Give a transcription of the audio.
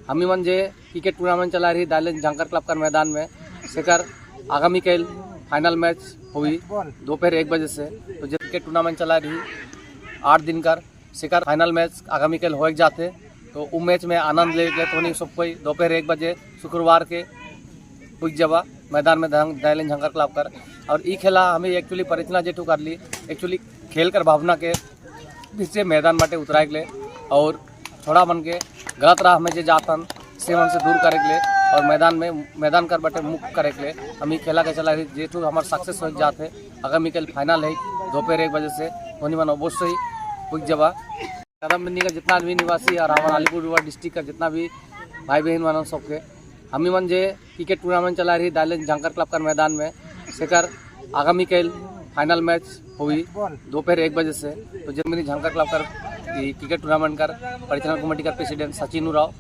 हमी मन जे cricket tournament चला रही दाइलेन झंकर क्लब का मैदान में सेकर आगामी कल फाइनल मैच हुई दोपहर 1 बजे से। तो जो क्रिकेट टूर्नामेंट चला रही 8 दिन कर सेकर फाइनल मैच आगामी कल हो जाते। तो वो मैच में आनंद ले तो सब कोई दोपहर 1 बजे शुक्रवार के पुज जबा मैदान में दाइलेन झंकर क्लब कर। और ई खेला हमें एक्चुअली परिचना जेठू कर ली एक्चुअली खेल कर भावना के पीछे मैदान बाटे उतराए के लिए और थोड़ा मन के गलत राह में जे जातन से मन से दूर करे के लिए और मैदान कर बटे मुक्त करे के लिए हम खेला के चला जेठू हमारे सक्सेस हो जाते। आगामी कल फाइनल है दोपहर 1 बजे से धोनी मन अवश्य ही पुज जबा। कदम बिंदी का जितना भी निवासी और हमारा अलीपुर डिस्ट्रिक्ट का जितना भी भाई बहन मन सबके हमी मन जे क्रिकेट टूर्नामेंट चला रही दाइलेन झंकर क्लब का मैदान में सेकर आगामी कल फाइनल मैच हुई दोपहर 1 बजे से। तो जब मेरी झंकर क्लब कर क्रिकेट टूर्नामेंट कर परिचालन कमेटी का प्रेसिडेंट सचिन उराव